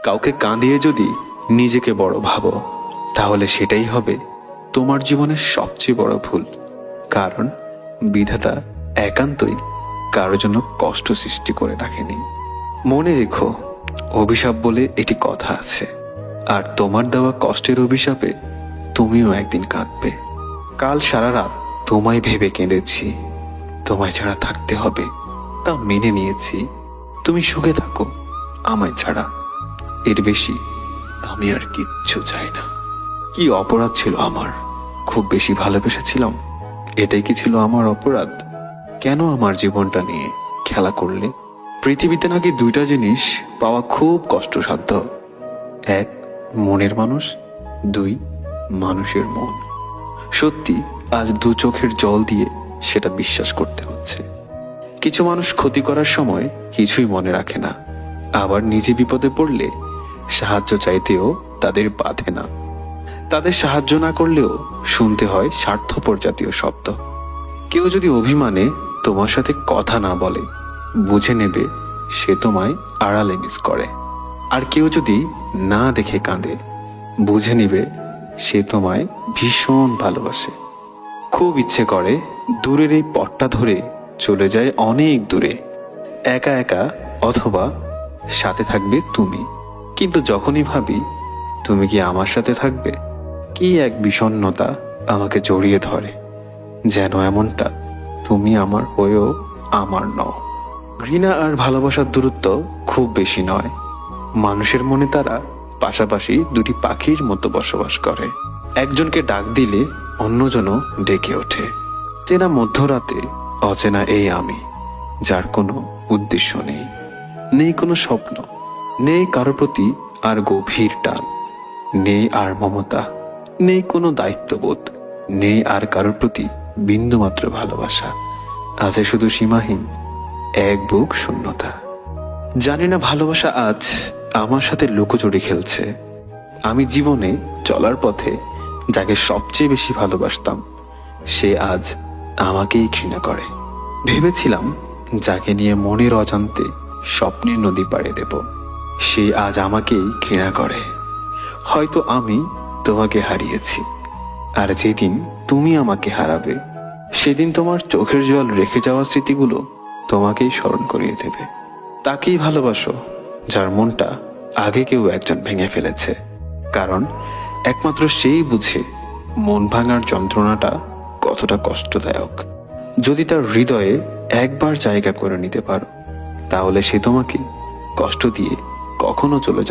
কাউকে কাঁদিয়ে যদি নিজেকে বড় ভাবো, তাহলে সেটাই হবে তোমার জীবনের সবচেয়ে বড় ভুল। কারণ বিধাতা একান্তই কারোর জন্য কষ্ট সৃষ্টি করে রাখেনি। মনে রেখো, অভিশাপ বলে একটি কথা আছে, আর তোমার দেওয়া কষ্টের অভিশাপে তুমিও একদিন কাঁদবে। কাল সারা রাত তোমায় ভেবে কেঁদেছি, তোমায় ছাড়া থাকতে হবে তা মেনে নিয়েছি। তুমি সুখে থাকো আমায় ছাড়া, এর বেশি আমি আর কিচ্ছু চাই না। কি অপরাধ ছিল আমার? খুব বেশি ভালোবেসেছিলাম, এটাই কি ছিল আমার অপরাধ? কেন আমার জীবনটা নিয়ে খেলা করলে? পৃথিবীতে নাকি দুইটা জিনিস পাওয়া খুব কষ্টসাধ্য, এক মনের মানুষ, দুই মানুষের মন। সত্যি আজ দু চোখের জল দিয়ে সেটা বিশ্বাস করতে হচ্ছে। কিছু মানুষ ক্ষতি করার সময় কিছুই মনে রাখে না, আবার নিজে বিপদে পড়লে সাহায্য চাইতেও তাদের বাধে না। তাদের সাহায্য না করলেও শুনতে হয় স্বার্থপর জাতীয় শব্দ। কেউ যদি অভিমানে তোমার সাথে কথা না বলে, বুঝে নেবে সে তোমায় আড়ালে মিস করে। আর কেউ যদি না দেখে কাঁদে, বুঝে নিবে সে তোমায় ভীষণ ভালোবাসে। খুব ইচ্ছে করে দূরের এই পথটা ধরে চলে যায় অনেক দূরে, একা একা, অথবা সাথে থাকবে তুমি। কিন্তু যখনই ভাবি তুমি কি আমার সাথে থাকবে, কি এক বিষণ্ণতা আমাকে জড়িয়ে ধরে, যেন এমনটা তুমি আমার হয়েও আমার নও। ঘৃণা আর ভালোবাসার দূরত্ব খুব বেশি নয়। মানুষের মনে তারা পাশাপাশি দুটি পাখির মতো বসবাস করে। একজনকে ডাক দিলে অন্যজনও ডেকে ওঠে। চেনা মধ্যরাতে অচেনা এই আমি, যার কোনো উদ্দেশ্য নেই, নেই কোনো স্বপ্ন, নেই কারো প্রতি আর গভীর টান, নেই আর মমতা, নেই কোনো দায়িত্ববোধ, নেই আর কারোর প্রতি বিন্দুমাত্র ভালোবাসা। আছে শুধু সীমাহীন এক বুক শূন্যতা। জানি না ভালোবাসা আজ আমার সাথে লুকোচুরি খেলছে। আমি জীবনে চলার পথে যাকে সবচেয়ে বেশি ভালোবাসতাম, সে আজ আমাকেই ঘৃণা করে। ভেবেছিলাম যাকে নিয়ে মনের অজান্তে স্বপ্নের নদী পাড়ে দেব, সে আজ আমাকেই ঘৃণা করে। হয়তো আমি তোমাকে হারিয়েছি, আর যেদিন তুমি আমাকে হারাবে, সেদিন তোমার চোখের জল রেখে যাওয়া স্মৃতিগুলো তোমাকেই স্মরণ করিয়ে দেবে। তাকেই ভালোবাসো যার মনটা আগে কেউ একজন ভেঙে ফেলেছে, কারণ একমাত্র সেই বুঝে মন ভাঙার যন্ত্রণাটা কতটা কষ্টদায়ক। যদি তার হৃদয়ে একবার জায়গা করে নিতে পারো, তাহলে সে তোমাকে কষ্ট দিয়ে কখনো চলে যাবে